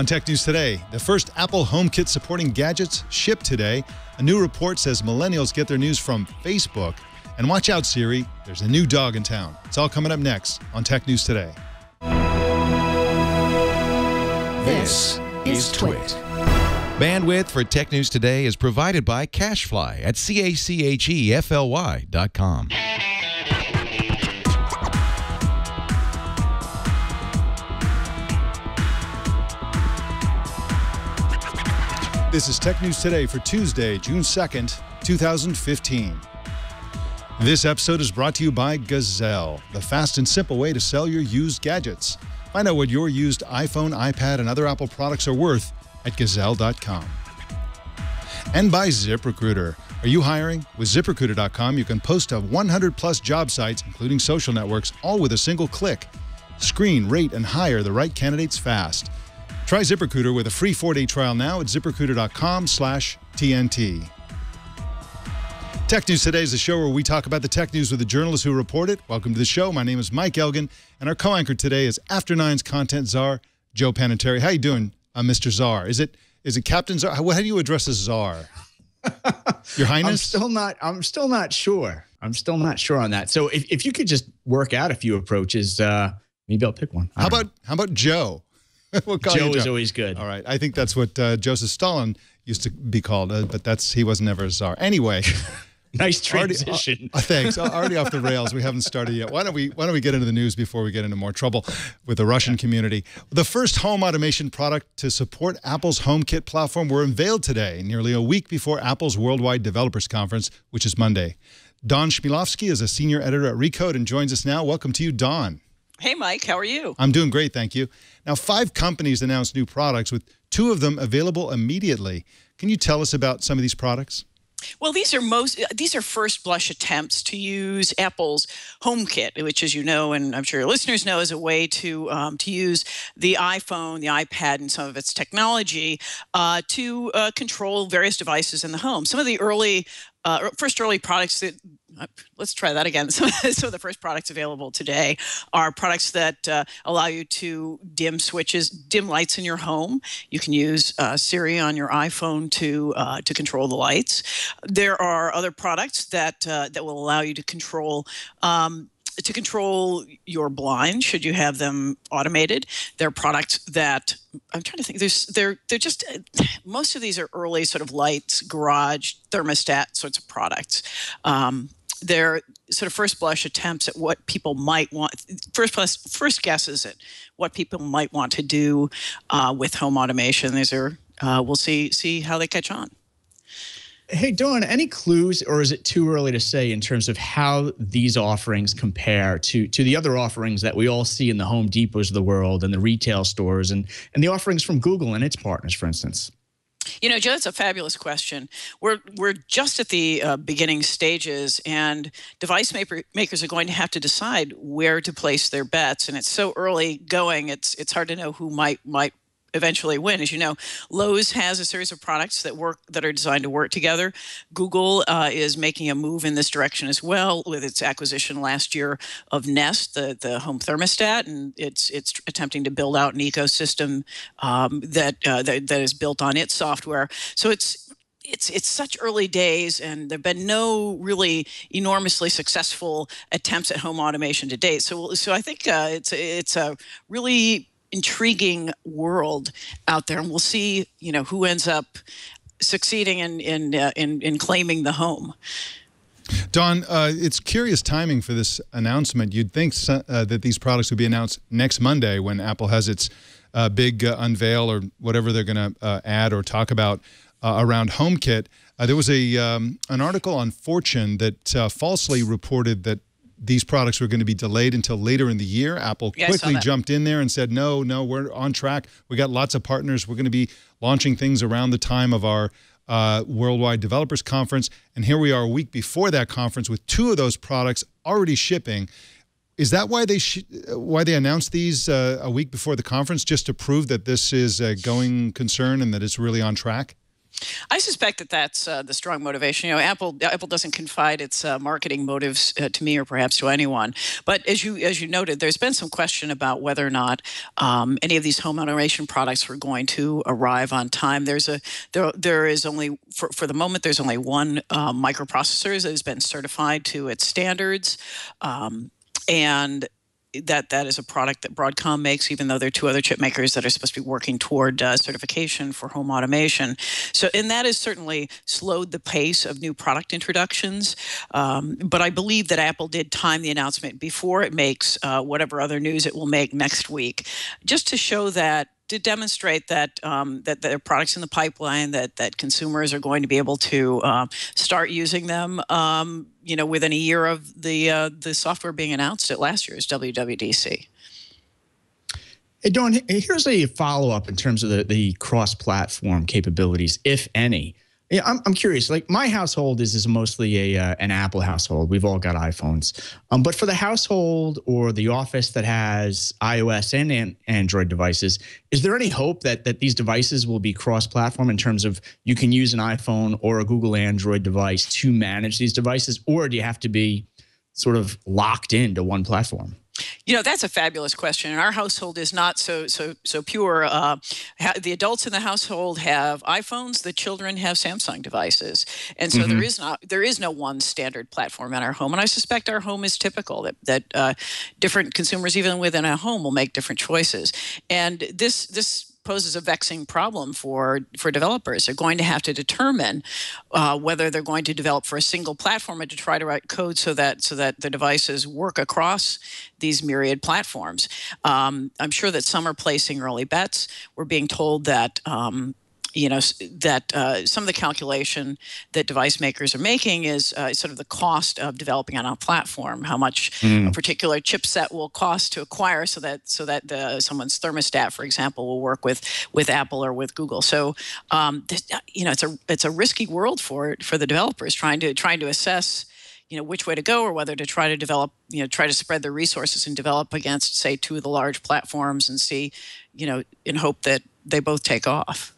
On Tech News Today, the first Apple HomeKit-supporting gadgets ship today. A new report says millennials get their news from Facebook. And watch out, Siri, there's a new dog in town. It's all coming up next on Tech News Today. This is Twit. Bandwidth for Tech News Today is provided by Cashfly at CACHEFLY.com. This is Tech News Today for Tuesday, June 2nd, 2015. This episode is brought to you by Gazelle, the fast and simple way to sell your used gadgets. Find out what your used iPhone, iPad, and other Apple products are worth at Gazelle.com. And by ZipRecruiter. Are you hiring? With ZipRecruiter.com, you can post to 100-plus job sites, including social networks, all with a single click. Screen, rate, and hire the right candidates fast. Try ZipRecruiter with a free 4-day trial now at ZipRecruiter.com/TNT. Tech News Today is the show where we talk about the tech news with the journalists who report it. Welcome to the show. My name is Mike Elgan, and our co-anchor today is After Nine's content czar, Joe Panettieri. How you doing, Mr. Czar? Is it Captain Czar? How do you address a czar? Your Highness? I'm still not sure. I'm still not sure on that. So if you could just work out a few approaches, maybe I'll pick one. How about Joe? We'll call Joe you Joe. is always good. All right. I think that's what Joseph Stalin used to be called, but he was never a czar. Anyway. Nice transition. Thanks. Already off the rails. We haven't started yet. Why don't we get into the news before we get into more trouble with the Russian community? The first home automation product to support Apple's HomeKit platform were unveiled today, nearly a week before Apple's Worldwide Developers Conference, which is Monday. Don Chmielewski is a senior editor at Recode and joins us now. Welcome to you, Don. Hey, Mike. How are you? I'm doing great, thank you. Now, 5 companies announced new products, with 2 of them available immediately. Can you tell us about some of these products? Well, these are first blush attempts to use Apple's HomeKit, which, as you know, and I'm sure your listeners know, is a way to use the iPhone, the iPad, and some of its technology to control various devices in the home. Some of the first early products that let's try that again. Some of the first products available today are products that allow you to dim lights in your home. You can use Siri on your iPhone to control the lights. There are other products that will allow you to control your blinds should you have them automated. There are products that I'm trying to think. They're just most of these are early sort of lights, garage, thermostat sorts of products. They're sort of first blush attempts at what people might want. First guesses at what people might want to do with home automation. These are we'll see how they catch on. Hey, Dawn, any clues, or is it too early to say in terms of how these offerings compare to the other offerings that we all see in the Home Depots of the world and the retail stores and the offerings from Google and its partners, for instance? You know, Joe, that's a fabulous question. We're just at the beginning stages, and device makers are going to have to decide where to place their bets. And it's so early going; it's hard to know who might eventually win. As you know, Lowe's has a series of products that are designed to work together. Google is making a move in this direction as well with its acquisition last year of Nest, the home thermostat, and it's attempting to build out an ecosystem that is built on its software. So it's such early days, and there have been no really enormously successful attempts at home automation to date. So I think it's a really intriguing world out there, and we'll see, who ends up succeeding in claiming the home. Don, it's curious timing for this announcement. You'd think that these products would be announced next Monday when Apple has its big unveil or whatever they're going to add or talk about around HomeKit. There was an article on Fortune that falsely reported that these products were going to be delayed until later in the year. Apple quickly jumped in there and said, no, we're on track. We got lots of partners. We're going to be launching things around the time of our Worldwide Developers Conference. And here we are a week before that conference with 2 of those products already shipping. Is that why they announced these a week before the conference, just to prove that this is a going concern and that it's really on track? I suspect that that's the strong motivation. You know, Apple doesn't confide its marketing motives to me or perhaps to anyone. But as you noted, there's been some question about whether or not any of these home automation products were going to arrive on time. There is only for the moment there's only one microprocessor that has been certified to its standards, and that is a product that Broadcom makes, even though there are two other chip makers that are supposed to be working toward certification for home automation. So, and that has certainly slowed the pace of new product introductions. But I believe that Apple did time the announcement before it makes whatever other news it will make next week, just to show that, to demonstrate that that there are products in the pipeline, that consumers are going to be able to start using them, you know, within a year of the software being announced at last year's WWDC. Hey, Dawn, here's a follow-up in terms of the cross-platform capabilities, if any. Yeah, I'm curious. Like, my household is mostly an Apple household. We've all got iPhones. But for the household or the office that has iOS and Android devices, is there any hope that these devices will be cross-platform in terms of you can use an iPhone or a Google Android device to manage these devices, or do you have to be sort of locked into one platform? You know, that's a fabulous question. And our household is not so pure. The adults in the household have iPhones. The children have Samsung devices, and so there is no one standard platform in our home. And I suspect our home is typical, that different consumers, even within a home, will make different choices. And this poses a vexing problem for developers. They're going to have to determine whether they're going to develop for a single platform and to try to write code so that the devices work across these myriad platforms. I'm sure that some are placing early bets. We're being told that you know, that some of the calculation that device makers are making is sort of the cost of developing on a platform, how much a particular chipset will cost to acquire, so that someone's thermostat, for example, will work with Apple or with Google. So you know, it's a risky world for the developers trying to assess, you know, which way to go, or whether to try to develop, you know, try to spread their resources and develop against, say, two of the large platforms and see, you know, in hope that they both take off.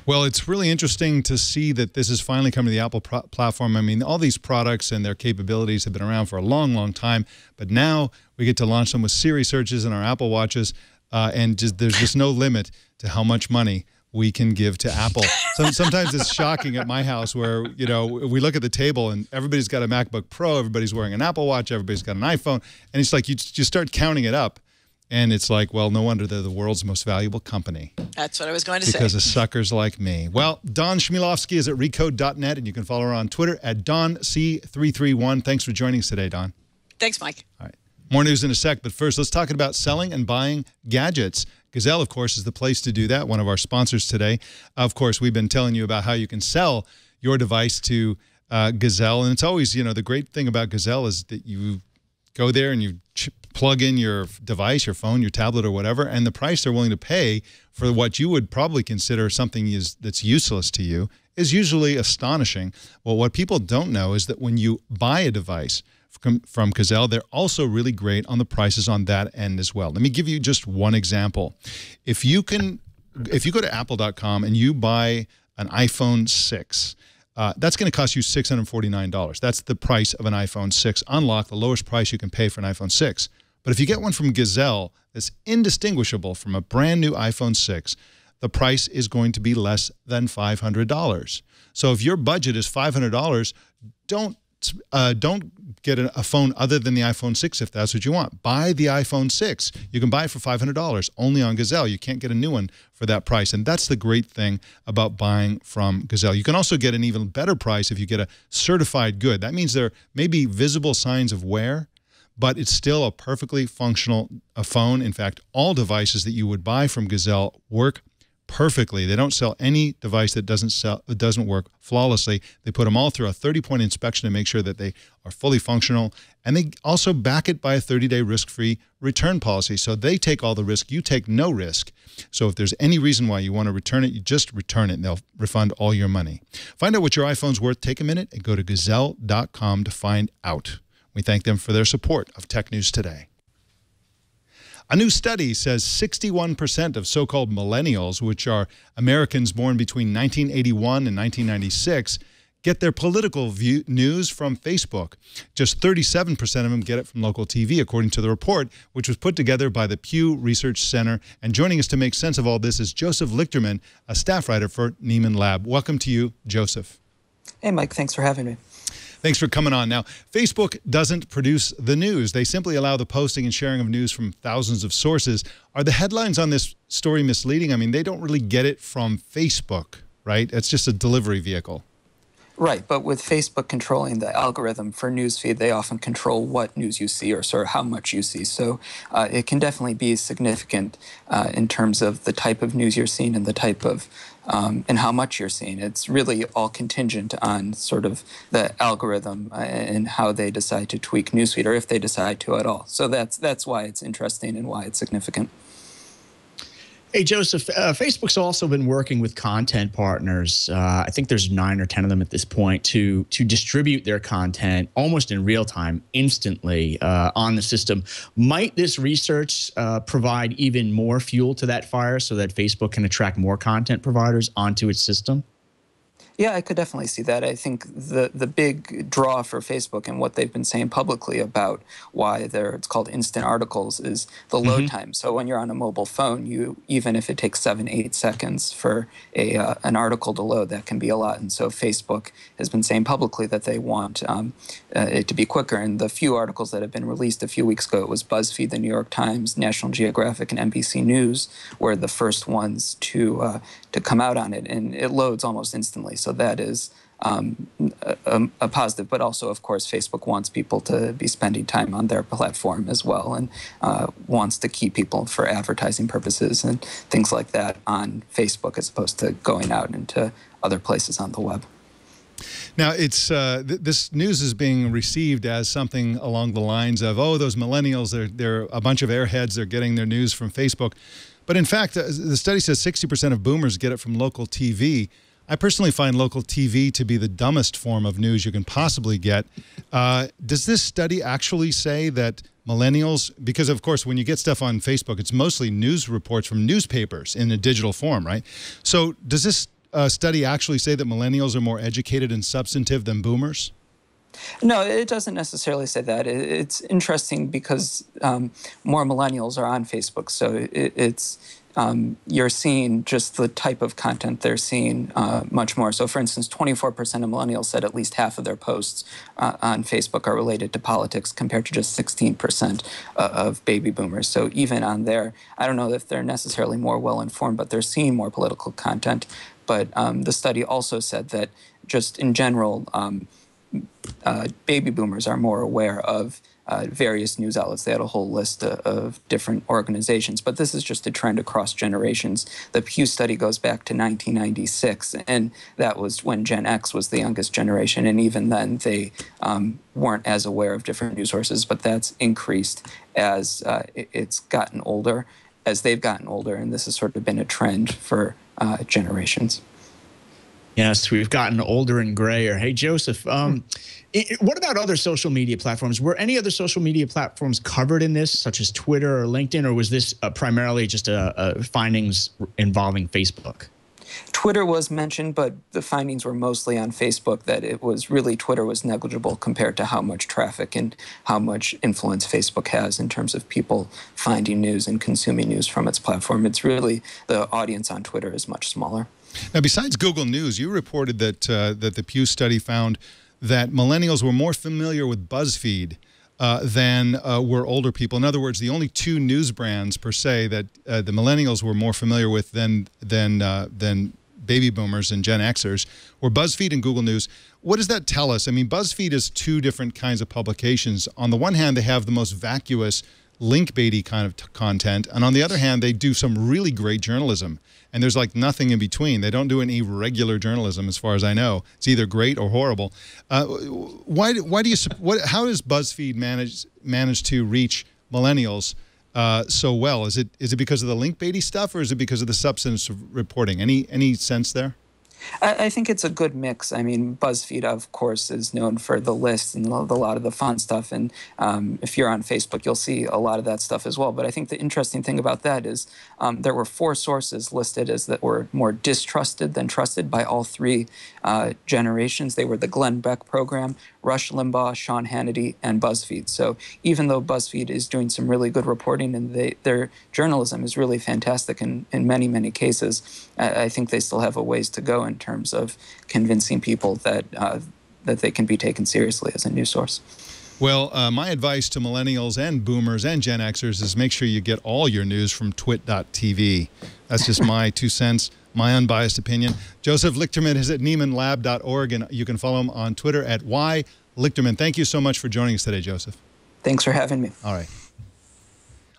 Well, it's really interesting to see that this is finally coming to the Apple platform. I mean, all these products and their capabilities have been around for a long, long time, but now we get to launch them with Siri searches in our Apple Watches, and there's just no limit to how much money we can give to Apple. Sometimes it's shocking at my house where, you know, we look at the table and everybody's got a MacBook Pro, everybody's wearing an Apple Watch, everybody's got an iPhone, and it's like you start counting it up. And it's like, well, no wonder they're the world's most valuable company. That's what I was going to say. Because of suckers like me. Well, Dawn Chmielewski is at recode.net, and you can follow her on Twitter at DawnC331. Thanks for joining us today, Dawn. Thanks, Mike. All right. More news in a sec, but first, let's talk about selling and buying gadgets. Gazelle, of course, is the place to do that, one of our sponsors today. Of course, we've been telling you about how you can sell your device to Gazelle, and it's always, you know, the great thing about Gazelle is that you go there and you plug in your device, your phone, your tablet, or whatever, and the price they're willing to pay for what you would probably consider something that's useless to you is usually astonishing. Well, what people don't know is that when you buy a device from Gazelle, they're also really great on the prices on that end as well. Let me give you just one example. If you go to apple.com and you buy an iPhone 6, that's going to cost you $649. That's the price of an iPhone 6 unlocked, the lowest price you can pay for an iPhone 6. But if you get one from Gazelle that's indistinguishable from a brand new iPhone 6, the price is going to be less than $500. So if your budget is $500, don't get a phone other than the iPhone 6 if that's what you want. Buy the iPhone 6. You can buy it for $500 only on Gazelle. You can't get a new one for that price. And that's the great thing about buying from Gazelle. You can also get an even better price if you get a certified good. That means there may be visible signs of wear, but it's still a perfectly functional phone. In fact, all devices that you would buy from Gazelle work perfectly. They don't sell any device that doesn't work flawlessly. They put them all through a 30-point inspection to make sure that they are fully functional, and they also back it by a 30-day risk-free return policy. So they take all the risk, you take no risk. So if there's any reason why you want to return it, you just return it and they'll refund all your money. Find out what your iPhone's worth. Take a minute and go to Gazelle.com to find out. We thank them for their support of Tech News Today. A new study says 61% of so-called millennials, which are Americans born between 1981 and 1996, get their political news from Facebook. Just 37% of them get it from local TV, according to the report, which was put together by the Pew Research Center. And joining us to make sense of all this is Joseph Lichterman, a staff writer for Nieman Lab. Welcome to you, Joseph. Hey, Mike. Thanks for having me. Thanks for coming on. Now, Facebook doesn't produce the news. They simply allow the posting and sharing of news from thousands of sources. Are the headlines on this story misleading? I mean, they don't really get it from Facebook, right? It's just a delivery vehicle. Right, but with Facebook controlling the algorithm for newsfeed, they often control what news you see or sort of how much you see. So it can definitely be significant in terms of the type of news you're seeing and the type of and how much you're seeing. It's really all contingent on sort of the algorithm and how they decide to tweak newsfeed, or if they decide to at all. So that's why it's interesting and why it's significant. Hey, Joseph, Facebook's also been working with content partners. I think there's 9 or 10 of them at this point to distribute their content almost in real time, instantly on the system. Might this research provide even more fuel to that fire so that Facebook can attract more content providers onto its system? Yeah, I could definitely see that. I think the big draw for Facebook and what they've been saying publicly about why it's called instant articles is the load time. So when you're on a mobile phone, even if it takes 7-8 seconds for an article to load, that can be a lot. And so Facebook has been saying publicly that they want it to be quicker. And the few articles that have been released a few weeks ago, it was BuzzFeed, the New York Times, National Geographic, and NBC News were the first ones to come out on it, and it loads almost instantly. So that is a positive, but also, of course, Facebook wants people to be spending time on their platform as well, and wants to keep people for advertising purposes and things like that on Facebook as opposed to going out into other places on the web. Now, it's this news is being received as something along the lines of, oh, those millennials, they're a bunch of airheads, they're getting their news from Facebook. But in fact, the study says 60% of boomers get it from local TV. I personally find local TV to be the dumbest form of news you can possibly get. Does this study actually say that millennials, because of course when you get stuff on Facebook, it's mostly news reports from newspapers in a digital form, right? So does this study actually say that millennials are more educated and substantive than boomers? No, it doesn't necessarily say that. It's interesting because more millennials are on Facebook, so you're seeing just the type of content they're seeing much more. So, for instance, 24% of millennials said at least half of their posts on Facebook are related to politics, compared to just 16% of baby boomers. So even on there, I don't know if they're necessarily more well-informed, but they're seeing more political content. But the study also said that just in general, baby boomers are more aware of various news outlets. They had a whole list of different organizations, but this is just a trend across generations. The Pew study goes back to 1996, and that was when Gen X was the youngest generation, and even then they weren't as aware of different news sources, but that's increased as it's gotten older, as they've gotten older, and this has sort of been a trend for generations. Yes, we've gotten older and grayer. Hey, Joseph, what about other social media platforms? Were any other social media platforms covered in this, such as Twitter or LinkedIn, or was this primarily just findings involving Facebook? Twitter was mentioned, but the findings were mostly on Facebook, that it was really Twitter was negligible compared to how much traffic and how much influence Facebook has in terms of people finding news and consuming news from its platform. It's really, the audience on Twitter is much smaller. Now, besides Google News, you reported that that the Pew study found that millennials were more familiar with BuzzFeed than were older people. In other words, the only two news brands per se that the millennials were more familiar with than baby boomers and Gen Xers were BuzzFeed and Google News. What does that tell us? I mean, BuzzFeed is two different kinds of publications. On the one hand, they have the most vacuous, link-baity kind of content, and on the other hand, they do some really great journalism. And there's like nothing in between. They don't do any regular journalism, as far as I know. It's either great or horrible. How does BuzzFeed manage to reach millennials so well? Is it because of the link-baity stuff, or is it because of the substance of reporting? Any sense there? I think it's a good mix. I mean, BuzzFeed, of course, is known for the lists and a lot of the fun stuff. And if you're on Facebook, you'll see a lot of that stuff as well. But I think the interesting thing about that is there were 4 sources listed as that were more distrusted than trusted by all 3 generations. They were the Glenn Beck program, Rush Limbaugh, Sean Hannity, and BuzzFeed. So even though BuzzFeed is doing some really good reporting and their journalism is really fantastic in many, many cases, I think they still have a ways to go in terms of convincing people that that they can be taken seriously as a news source. Well, my advice to millennials and boomers and Gen Xers is make sure you get all your news from twit.tv. That's just my 2 cents, my unbiased opinion. Joseph Lichterman is at NeimanLab.org, and you can follow him on Twitter at @YLichterman. Thank you so much for joining us today, Joseph. Thanks for having me. All right.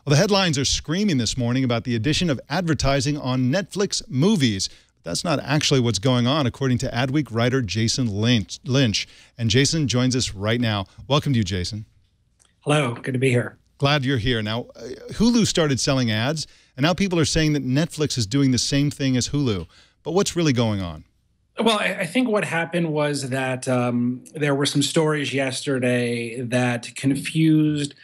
Well, the headlines are screaming this morning about the addition of advertising on Netflix movies. That's not actually what's going on, according to Adweek writer Jason Lynch. And Jason joins us right now. Welcome to you, Jason. Hello. Good to be here. Glad you're here. Now, Hulu started selling ads, and now people are saying that Netflix is doing the same thing as Hulu. But what's really going on? Well, I think what happened was that there were some stories yesterday that confused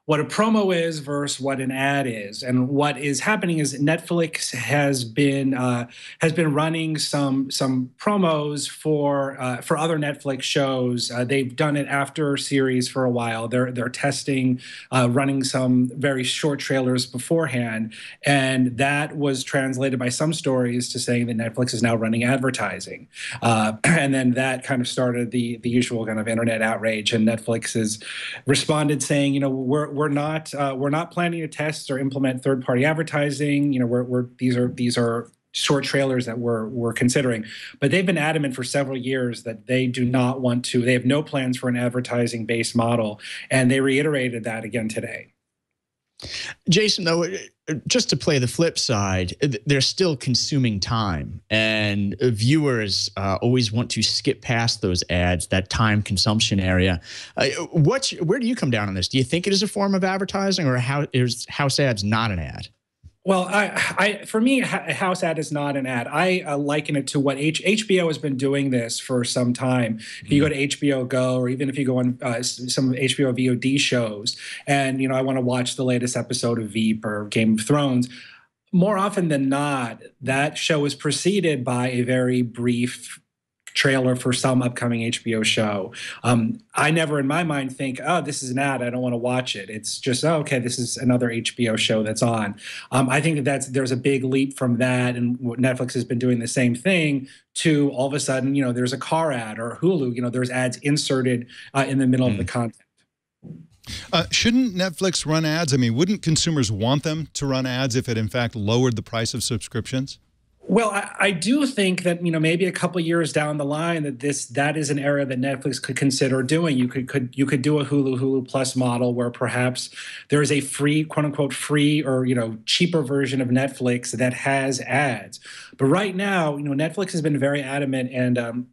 what a promo is versus what an ad is. And what is happening is Netflix has been running some promos for other Netflix shows. They've done it after series for a while. They're testing, running some very short trailers beforehand, and that was translated by some stories to saying that Netflix is now running advertising, and then that kind of started the usual kind of internet outrage. And Netflix has responded saying, you know, we're not planning to test or implement third-party advertising. You know, these are short trailers that we're considering, but they've been adamant for several years that they do not want to. They have no plans for an advertising-based model, and they reiterated that again today. Jason, though, just to play the flip side, they're still consuming time, and viewers always want to skip past those ads, that time consumption area. Where do you come down on this? Do you think it is a form of advertising, or is house ads not an ad? Well, for me, a house ad is not an ad. I liken it to what HBO has been doing this for some time. If you go to HBO Go, or even if you go on some HBO VOD shows, and I want to watch the latest episode of Veep or Game of Thrones, more often than not, that show is preceded by a very brief trailer for some upcoming HBO show. I never in my mind think, oh, this is an ad, I don't want to watch it. It's just, oh, okay, this is another HBO show that's on. I think there's a big leap from that, and Netflix has been doing the same thing, to all of a sudden, there's a car ad, or Hulu, there's ads inserted in the middle of the content. Shouldn't Netflix run ads? I mean, wouldn't consumers want them to run ads if it in fact lowered the price of subscriptions? Well, I do think that maybe a couple of years down the line that is an area that Netflix could consider doing. You could do a Hulu Plus model where perhaps there is a free, quote unquote, free or cheaper version of Netflix that has ads. But right now, Netflix has been very adamant, and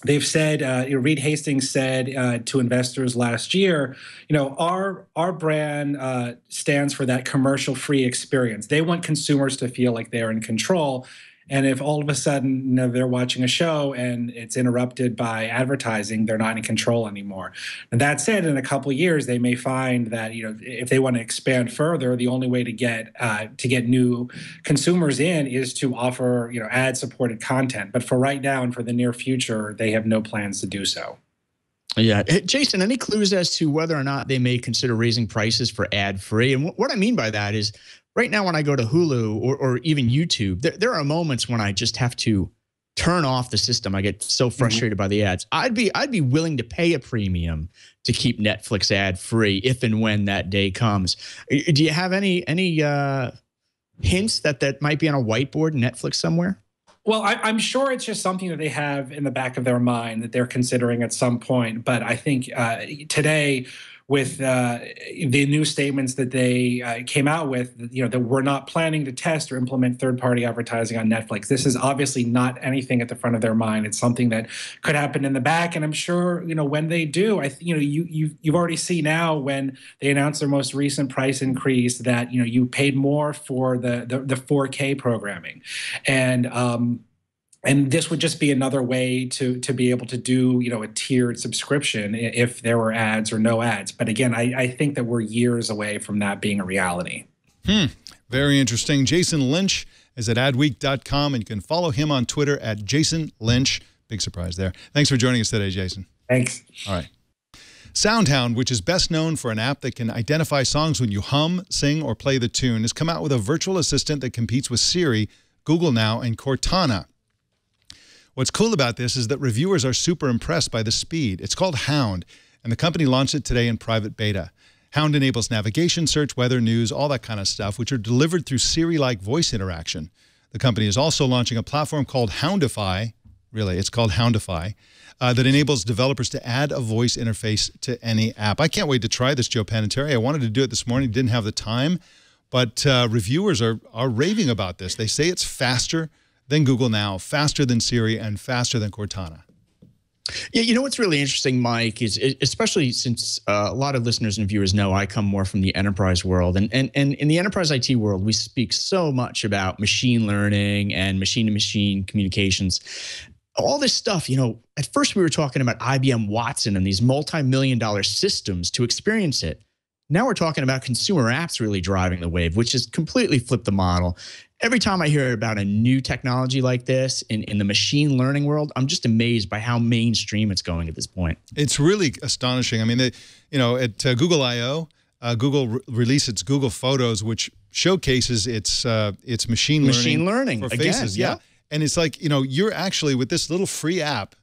they've said, Reed Hastings said to investors last year, our brand stands for that commercial-free experience. They want consumers to feel like they're in control. And if all of a sudden they're watching a show and it's interrupted by advertising, they're not in control anymore. And that said, in a couple of years, they may find that if they want to expand further, the only way to get new consumers in is to offer ad-supported content. But for right now and for the near future, they have no plans to do so. Yeah. Jason, any clues as to whether or not they may consider raising prices for ad-free? And what I mean by that is, right now when I go to Hulu or even YouTube, there are moments when I just have to turn off the system. I get so frustrated by the ads. I'd be willing to pay a premium to keep Netflix ad-free if and when that day comes. Do you have any hints that might be on a whiteboard in Netflix somewhere? Well, I'm sure it's just something that they have in the back of their mind that they're considering at some point. But I think today, with the new statements that they came out with, that we're not planning to test or implement third-party advertising on Netflix. This is obviously not anything at the front of their mind. It's something that could happen in the back, and I'm sure when they do, you've already seen now when they announced their most recent price increase that you paid more for the 4K programming, and And this would just be another way to be able to do, a tiered subscription if there were ads or no ads. But again, I think that we're years away from that being a reality. Very interesting. Jason Lynch is at adweek.com, and you can follow him on Twitter at Jason Lynch. Big surprise there. Thanks for joining us today, Jason. Thanks. All right. Hound, which is best known for an app that can identify songs when you hum, sing, or play the tune, has come out with a virtual assistant that competes with Siri, Google Now, and Cortana. What's cool about this is that reviewers are super impressed by the speed. It's called Hound, and the company launched it today in private beta. Hound enables navigation, search, weather, news, all that kind of stuff, which are delivered through Siri-like voice interaction. The company is also launching a platform called Houndify, really, it's called Houndify, that enables developers to add a voice interface to any app. I can't wait to try this, Joe Panettieri. I wanted to do it this morning, didn't have the time, but reviewers are raving about this. They say it's faster than Google Now, faster than Siri, and faster than Cortana. Yeah, what's really interesting, Mike, is especially since a lot of listeners and viewers know I come more from the enterprise world. And in the enterprise IT world, we speak so much about machine learning and machine-to-machine communications. All this stuff, at first we were talking about IBM Watson and these multi-million-dollar systems to experience it. Now we're talking about consumer apps really driving the wave, which has completely flipped the model. Every time I hear about a new technology like this in the machine learning world, I'm just amazed by how mainstream it's going at this point. It's really astonishing. I mean, at Google I/O, Google released its Google Photos, which showcases its machine learning for faces. Again, yeah. And it's like, you're actually with this little free app.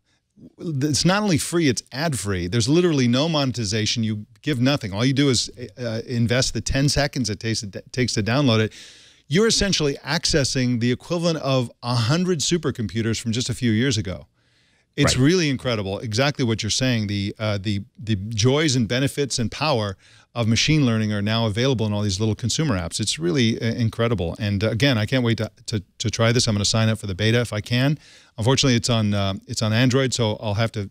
It's not only free, it's ad-free. There's literally no monetization. You give nothing. All you do is invest the 10 seconds it takes to download it. You're essentially accessing the equivalent of 100 supercomputers from just a few years ago. It's really incredible. Exactly what you're saying. The joys and benefits and power of machine learning are now available in all these little consumer apps. It's really incredible. And again, I can't wait to try this. I'm going to sign up for the beta if I can. Unfortunately, it's on Android, so I'll have to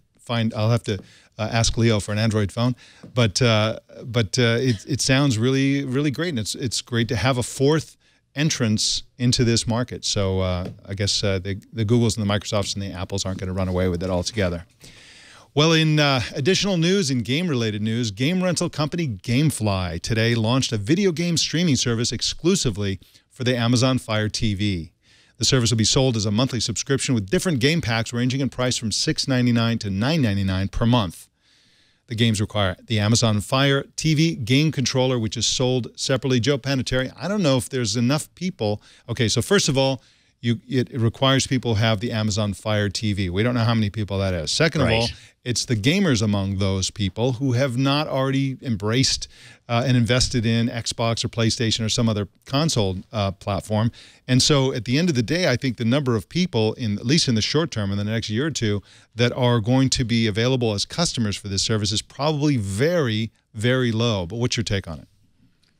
ask Leo for an Android phone. But it sounds really, really great, and it's great to have a fourth entrance into this market. So I guess the Googles and the Microsofts and the Apples aren't going to run away with it altogether. Well, in additional news, in game-related news, game rental company Gamefly today launched a video game streaming service exclusively for the Amazon Fire TV. The service will be sold as a monthly subscription with different game packs ranging in price from $6.99 to $9.99 per month. The games require the Amazon Fire TV game controller, which is sold separately. Joe Panettieri, I don't know if there's enough people. Okay, so first of all, it requires people have the Amazon Fire TV. We don't know how many people that is. Second of all, it's the gamers among those people who have not already embraced and invested in Xbox or PlayStation or some other console platform. And so at the end of the day, I think the number of people, at least in the short term, in the next year or two, that are going to be available as customers for this service is probably very, very low. But what's your take on it?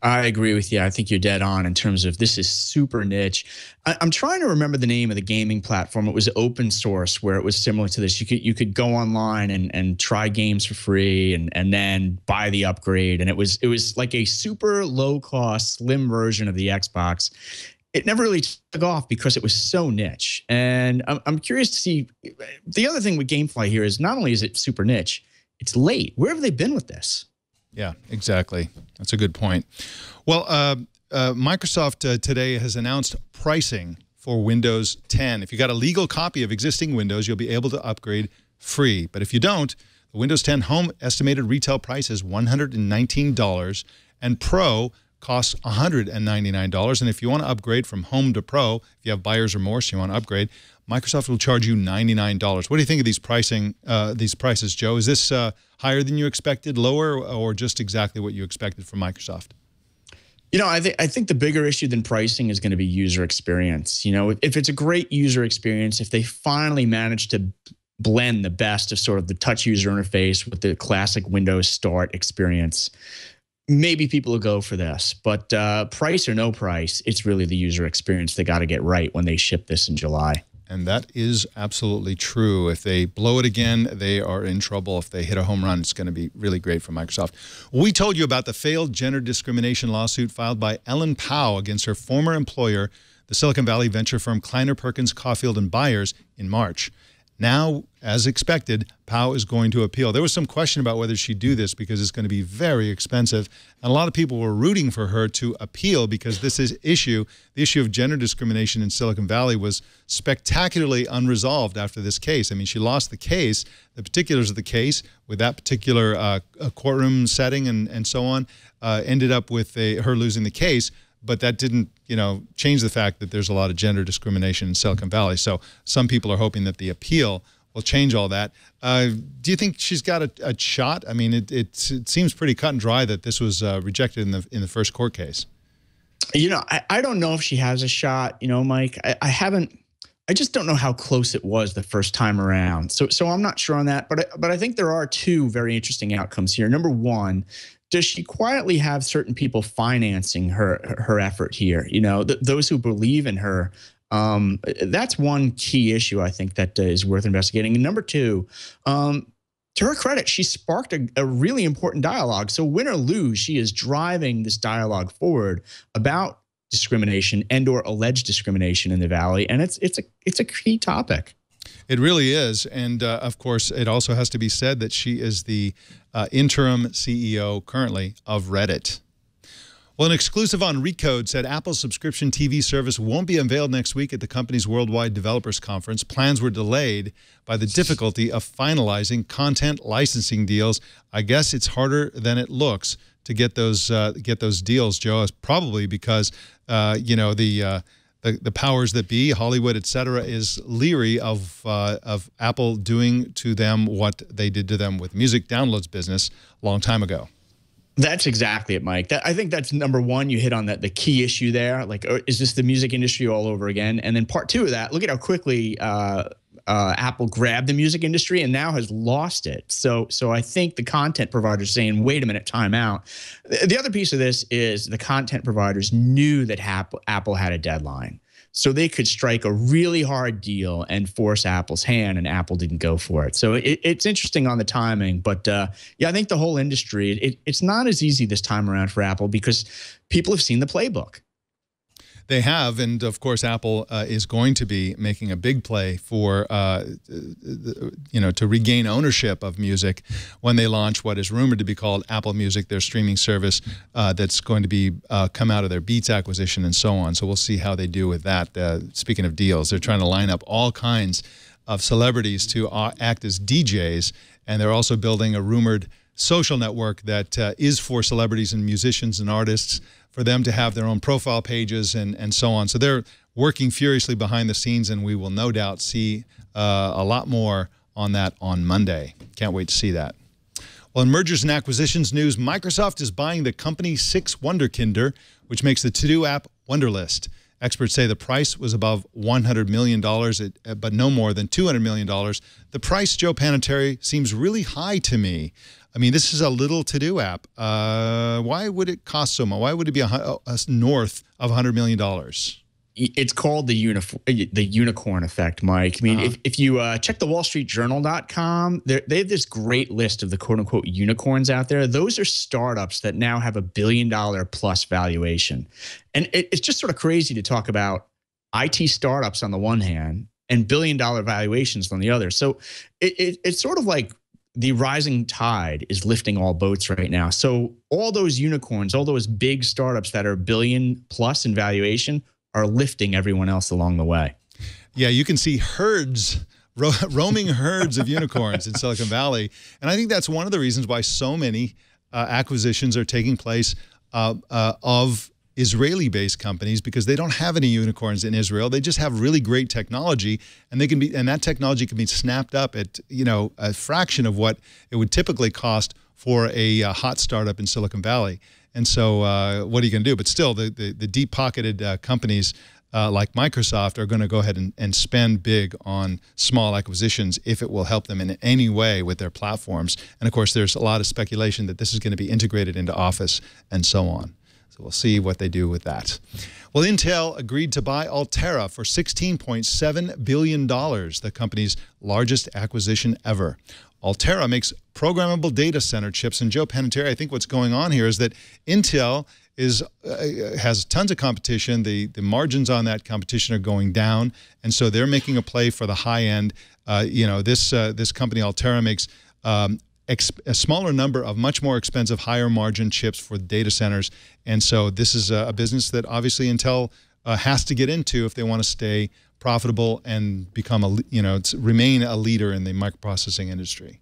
I agree with you. I think you're dead on in terms of this is super niche. I'm trying to remember the name of the gaming platform. It was open source where it was similar to this. You could go online and try games for free and then buy the upgrade. And it was like a super low cost, slim version of the Xbox. It never really took off because it was so niche. And I'm curious to see, the other thing with Gamefly here is not only is it super niche, it's late. Where have they been with this? Yeah, exactly. That's a good point. Well, Microsoft today has announced pricing for Windows 10. If you got a legal copy of existing Windows, you'll be able to upgrade free. But if you don't, the Windows 10 Home estimated retail price is $119, and Pro costs $199. And if you want to upgrade from Home to Pro, if you have buyer's remorse, you want to upgrade, Microsoft will charge you $99. What do you think of these prices, Joe? Is this higher than you expected, lower, or just exactly what you expected from Microsoft? I think the bigger issue than pricing is going to be user experience. If it's a great user experience, if they finally manage to blend the best of sort of the touch user interface with the classic Windows Start experience, maybe people will go for this. But price or no price, it's really the user experience they got to get right when they ship this in July. And that is absolutely true. If they blow it again, they are in trouble. If they hit a home run, it's going to be really great for Microsoft. We told you about the failed gender discrimination lawsuit filed by Ellen Pao against her former employer, the the Silicon Valley venture firm Kleiner Perkins, Caulfield & Byers in March. Now, as expected, Powell is going to appeal. There was some question about whether she'd do this because it's going to be very expensive. And a lot of people were rooting for her to appeal because the issue of gender discrimination in Silicon Valley was spectacularly unresolved after this case. I mean, she lost the case, the particulars of the case with that particular courtroom setting and so on, ended up with her losing the case. But that didn't, change the fact that there's a lot of gender discrimination in Silicon Valley. So some people are hoping that the appeal will change all that. Do you think she's got a shot? I mean, it seems pretty cut and dry that this was rejected in the first court case. I don't know if she has a shot. Mike, I just don't know how close it was the first time around. So I'm not sure on that. But I think there are two very interesting outcomes here. Number one, does she quietly have certain people financing her effort here? Those who believe in her. That's one key issue I think that is worth investigating. And number two, to her credit, she sparked a really important dialogue. So win or lose, she is driving this dialogue forward about discrimination and/or alleged discrimination in the Valley, and it's a key topic. It really is. And, of course, it also has to be said that she is the interim CEO currently of Reddit. Well, an exclusive on Recode said Apple's subscription TV service won't be unveiled next week at the company's Worldwide Developers Conference. Plans were delayed by the difficulty of finalizing content licensing deals. I guess it's harder than it looks to get those deals, Joe. It's probably because, the powers that be, Hollywood, et cetera, is leery of Apple doing to them what they did to them with music downloads business a long time ago. That's exactly it, Mike. I think that's number one. You hit on the key issue there. Like, is this the music industry all over again? And then part two of that, look at how quickly Apple grabbed the music industry and now has lost it. So I think the content providers saying, wait a minute, time out. The other piece of this is the content providers knew that Apple had a deadline. So they could strike a really hard deal and force Apple's hand, and Apple didn't go for it. So it's interesting on the timing. But, yeah, I think the whole industry, it's not as easy this time around for Apple because people have seen the playbook. They have, and of course, Apple is going to be making a big play for, to regain ownership of music when they launch what is rumored to be called Apple Music, their streaming service that's going to be come out of their Beats acquisition and so on. So we'll see how they do with that. Speaking of deals, they're trying to line up all kinds of celebrities to act as DJs, and they're also building a rumored social network that is for celebrities and musicians and artists, for them to have their own profile pages and so on. So they're working furiously behind the scenes, and we will no doubt see a lot more on that on Monday. Can't wait to see that. Well, in mergers and acquisitions news, Microsoft is buying the company Six Wonderkinder, which makes the to-do app Wunderlist. Experts say the price was above $100 million, but no more than $200 million. The price, Joe Panettieri, seems really high to me. I mean, this is a little to-do app. Why would it cost so much? Why would it be north of $100 million? It's called the unicorn effect, Mike. I mean, if you check the wallstreetjournal.com, they have this great list of the quote-unquote unicorns out there. Those are startups that now have $1 billion plus valuation. And it's just sort of crazy to talk about IT startups on the one hand and $1 billion valuations on the other. So it's sort of like the rising tide is lifting all boats right now. So all those unicorns, all those big startups that are $1 billion plus in valuation are lifting everyone else along the way. Yeah, you can see herds, roaming herds of unicorns in Silicon Valley. And I think that's one of the reasons why so many acquisitions are taking place of Israeli-based companies, because they don't have any unicorns in Israel. They just have really great technology, and they can be, and that technology can be snapped up at a fraction of what it would typically cost for a hot startup in Silicon Valley. And so, what are you going to do? But still, the deep-pocketed companies like Microsoft are going to go ahead and spend big on small acquisitions if it will help them in any way with their platforms. And of course, there's a lot of speculation that this is going to be integrated into Office and so on. So we'll see what they do with that. Well, Intel agreed to buy Altera for $16.7 billion, the company's largest acquisition ever. Altera makes programmable data center chips. And Joe Panettieri, I think what's going on here is that Intel has tons of competition. The margins on that competition are going down, and so they're making a play for the high end. This company Altera makes a smaller number of much more expensive, higher margin chips for data centers, and so this is a business that obviously Intel has to get into if they want to stay profitable and become remain a leader in the microprocessing industry.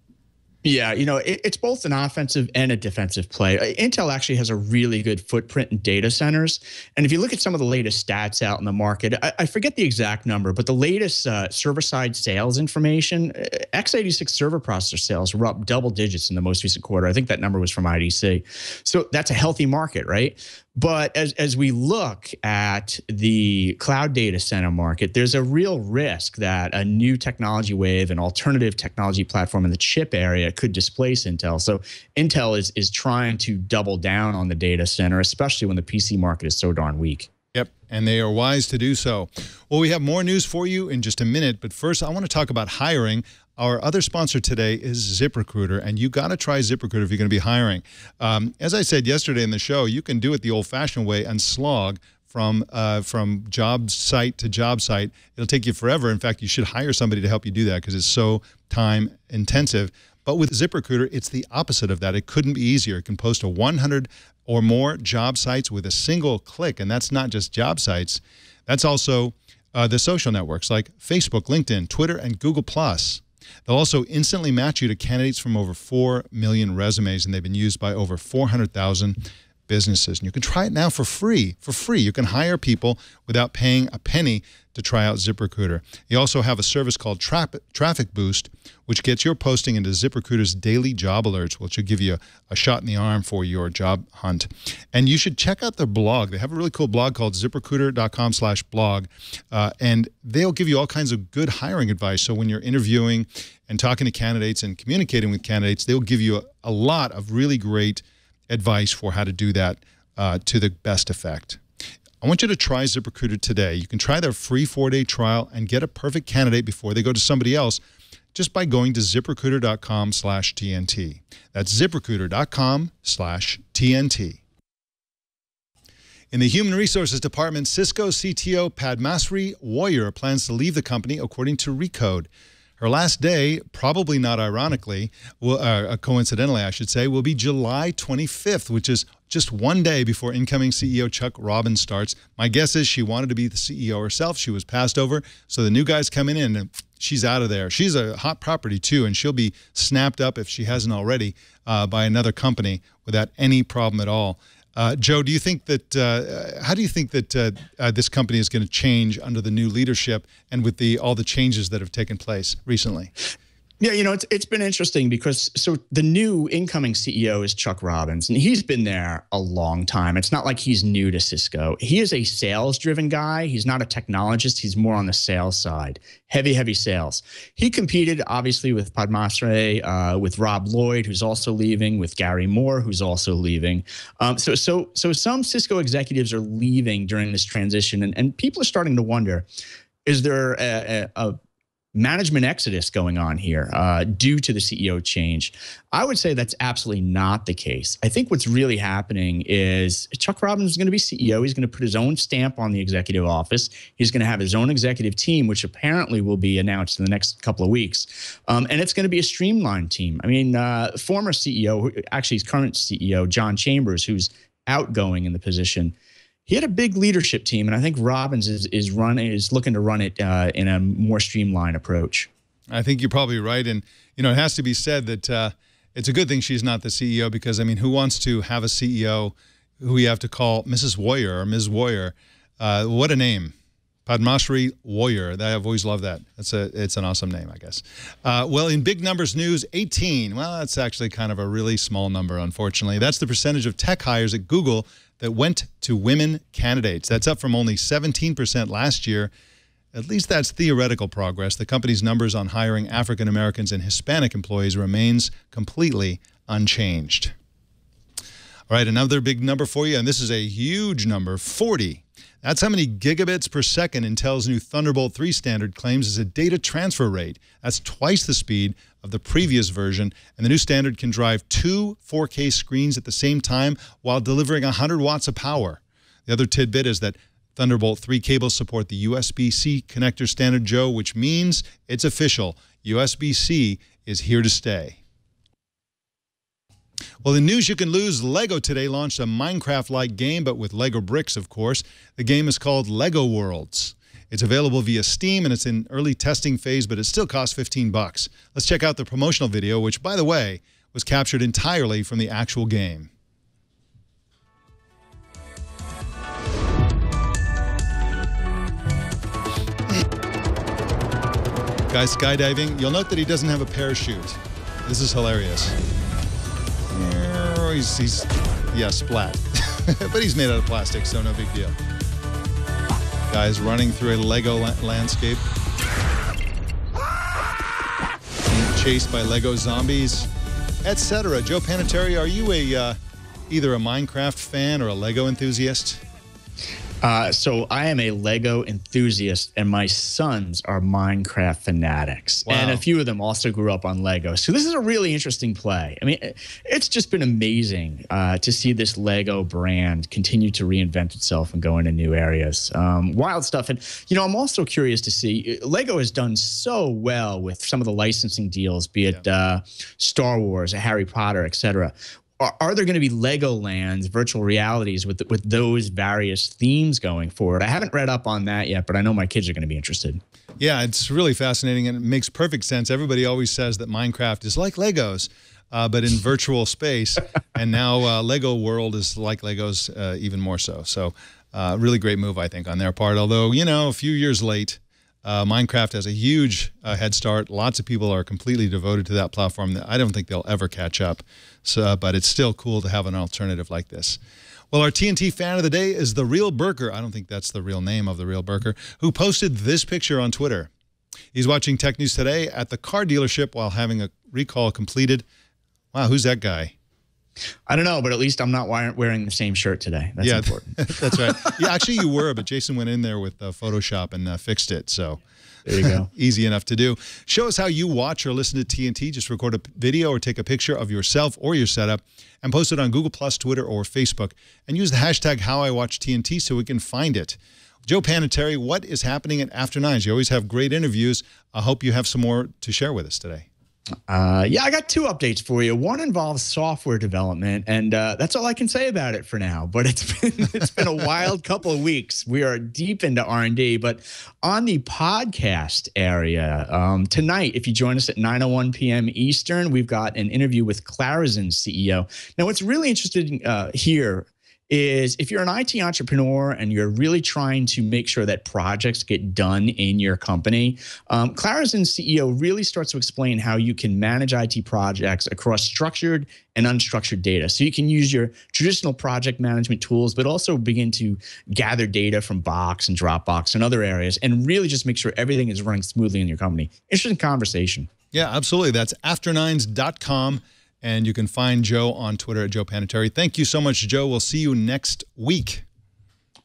Yeah, it's both an offensive and a defensive play. Intel actually has a really good footprint in data centers. And if you look at some of the latest stats out in the market, I forget the exact number, but the latest server-side sales information, x86 server processor sales were up double digits in the most recent quarter. I think that number was from IDC. So that's a healthy market, right? But as we look at the cloud data center market, there's a real risk that a new technology wave, an alternative technology platform in the chip area could displace Intel. So Intel is trying to double down on the data center, especially when the PC market is so darn weak. Yep, and they are wise to do so. Well, we have more news for you in just a minute, but first I want to talk about hiring. Our other sponsor today is ZipRecruiter, and you got to try ZipRecruiter if you're going to be hiring. As I said yesterday in the show, you can do it the old-fashioned way and slog from job site to job site. It'll take you forever. In fact, you should hire somebody to help you do that because it's so time-intensive. But with ZipRecruiter, it's the opposite of that. It couldn't be easier. It can post to 100 or more job sites with a single click, and that's not just job sites. That's also the social networks like Facebook, LinkedIn, Twitter, and Google+. They'll also instantly match you to candidates from over 4 million resumes, and they've been used by over 400,000 businesses. And you can try it now for free. For free, you can hire people without paying a penny to try out ZipRecruiter. You also have a service called Traffic Boost, which gets your posting into ZipRecruiter's daily job alerts, which will give you a shot in the arm for your job hunt. And you should check out their blog. They have a really cool blog called ZipRecruiter.com/blog, and they'll give you all kinds of good hiring advice. So when you're interviewing and talking to candidates and communicating with candidates, they'll give you a lot of really great advice for how to do that to the best effect. I want you to try ZipRecruiter today. You can try their free 4-day trial and get a perfect candidate before they go to somebody else just by going to ZipRecruiter.com/TNT. That's ZipRecruiter.com/TNT. In the Human Resources Department, Cisco CTO Padmasree Warrior plans to leave the company, according to Recode. Her last day, probably not ironically, coincidentally I should say, will be July 25th, which is just one day before incoming CEO Chuck Robbins starts. My guess is she wanted to be the CEO herself. She was passed over, so the new guy's coming in, and she's out of there. She's a hot property, too, and she'll be snapped up, if she hasn't already, by another company without any problem at all. Joe, do you think that how do you think that this company is going to change under the new leadership and with all the changes that have taken place recently? Yeah, it's been interesting because the new incoming CEO is Chuck Robbins, and he's been there a long time. It's not like he's new to Cisco. He is a sales-driven guy. He's not a technologist. He's more on the sales side, heavy sales. He competed, obviously, with Padmasree, with Rob Lloyd, who's also leaving, with Gary Moore, who's also leaving. So some Cisco executives are leaving during this transition, and people are starting to wonder, is there a management exodus going on here due to the CEO change? I would say that's absolutely not the case. I think what's really happening is Chuck Robbins is going to be CEO. He's going to put his own stamp on the executive office. He's going to have his own executive team, which apparently will be announced in the next couple of weeks. And it's going to be a streamlined team. I mean, former CEO, actually his current CEO, John Chambers, who's outgoing in the position, he had a big leadership team, and I think Robbins is looking to run it in a more streamlined approach. I think you're probably right, and it has to be said that it's a good thing she's not the CEO because I mean, who wants to have a CEO who you have to call Mrs. Warrior or Ms. Warrior? What a name, Padmasree Warrior. I've always loved that. It's an awesome name, I guess. Well, in big numbers news, 18. Well, that's actually kind of a really small number, unfortunately. That's the percentage of tech hires at Google that went to women candidates. That's up from only 17% last year. At least that's theoretical progress. The company's numbers on hiring African Americans and Hispanic employees remains completely unchanged. All right, another big number for you, and this is a huge number, 40. That's how many gigabits per second Intel's new Thunderbolt 3 standard claims is a data transfer rate. That's twice the speed of the previous version, and the new standard can drive 2 4K screens at the same time while delivering 100 watts of power. The other tidbit is that Thunderbolt 3 cables support the USB-C connector standard, Joe, which means it's official. USB-C is here to stay. Well, in news you can lose, Lego today launched a Minecraft-like game, but with Lego bricks, of course. The game is called Lego Worlds. It's available via Steam, and it's in early testing phase, but it still costs $15. Let's check out the promotional video, which, by the way, was captured entirely from the actual game. Guy skydiving. You'll note that he doesn't have a parachute. This is hilarious. Yeah, splat. But he's made out of plastic, so no big deal. Guy's running through a Lego landscape. Being chased by Lego zombies, etc. Joe Panettieri, are you either a Minecraft fan or a Lego enthusiast? So I am a Lego enthusiast, and my sons are Minecraft fanatics. Wow. And a few of them also grew up on Lego. So this is a really interesting play. I mean, it's just been amazing to see this Lego brand continue to reinvent itself and go into new areas. Wild stuff. And, you know, I'm also curious to see, Lego has done so well with some of the licensing deals, be it Star Wars, Harry Potter, etc. Are there going to be Legolands, virtual realities with those various themes going forward? I haven't read up on that yet, but I know my kids are going to be interested. Yeah, it's really fascinating, and it makes perfect sense. Everybody always says that Minecraft is like Legos, but in virtual space, and now Lego World is like Legos even more so. So really great move, I think, on their part, although, you know, a few years late. Minecraft has a huge head start. Lots of people are completely devoted to that platform. I don't think they'll ever catch up, but it's still cool to have an alternative like this. Well, our TNT fan of the day is The Real Burker. I don't think that's the real name of The Real Burker, who posted this picture on Twitter. He's watching Tech News Today at the car dealership while having a recall completed. Wow, who's that guy? I don't know, but at least I'm not wearing the same shirt today. That's important. That's right. Yeah, actually you were, but Jason went in there with Photoshop and fixed it. So there you go. Easy enough to do. Show us how you watch or listen to TNT. Just record a video or take a picture of yourself or your setup and post it on Google+, Twitter, or Facebook. And use the hashtag HowIWatchTNT so we can find it. Joe Panettieri, what is happening at After Nines? You always have great interviews. I hope you have some more to share with us today. Yeah, I got 2 updates for you. One involves software development, and that's all I can say about it for now. But it's been a wild couple of weeks. We are deep into R&D, but on the podcast area tonight, if you join us at 9:01 p.m. Eastern, we've got an interview with Clarisen's CEO. Now, what's really interesting here is if you're an IT entrepreneur and you're really trying to make sure that projects get done in your company, Clarisen's CEO really starts to explain how you can manage IT projects across structured and unstructured data. So you can use your traditional project management tools, but also begin to gather data from Box and Dropbox and other areas and really just make sure everything is running smoothly in your company. Interesting conversation. Yeah, absolutely. That's afternines.com. And you can find Joe on Twitter at Joe Panettieri. Thank you so much, Joe. We'll see you next week.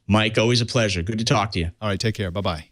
Mike, always a pleasure. Good to talk to you. All right, take care. Bye-bye.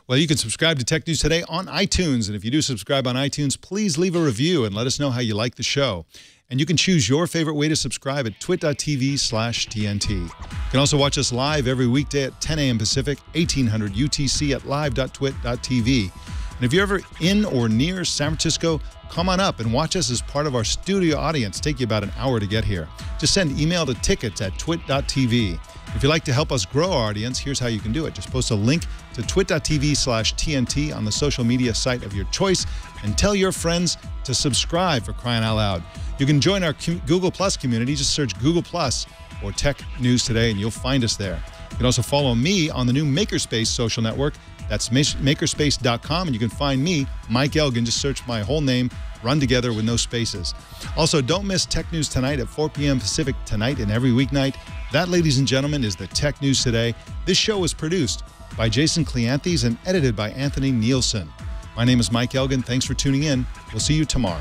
Well, you can subscribe to Tech News Today on iTunes. And if you do subscribe on iTunes, please leave a review and let us know how you like the show. And you can choose your favorite way to subscribe at twit.tv/TNT. You can also watch us live every weekday at 10 a.m. Pacific, 1800 UTC at live.twit.tv. And if you're ever in or near San Francisco, come on up and watch us as part of our studio audience. Take you about an hour to get here. Just send email to tickets@twit.tv. If you'd like to help us grow our audience, here's how you can do it. Just post a link to twit.tv/TNT on the social media site of your choice and tell your friends to subscribe, for crying out loud. You can join our Google Plus community. Just search Google Plus or Tech News Today and you'll find us there. You can also follow me on the new Makerspace social network. That's makerspace.com, and you can find me, Mike Elgan. Just search my whole name, run together with no spaces. Also, don't miss Tech News Tonight at 4 p.m. Pacific tonight and every weeknight. That, ladies and gentlemen, is the Tech News Today. This show was produced by Jason Cleanthes and edited by Anthony Nielsen. My name is Mike Elgan. Thanks for tuning in. We'll see you tomorrow.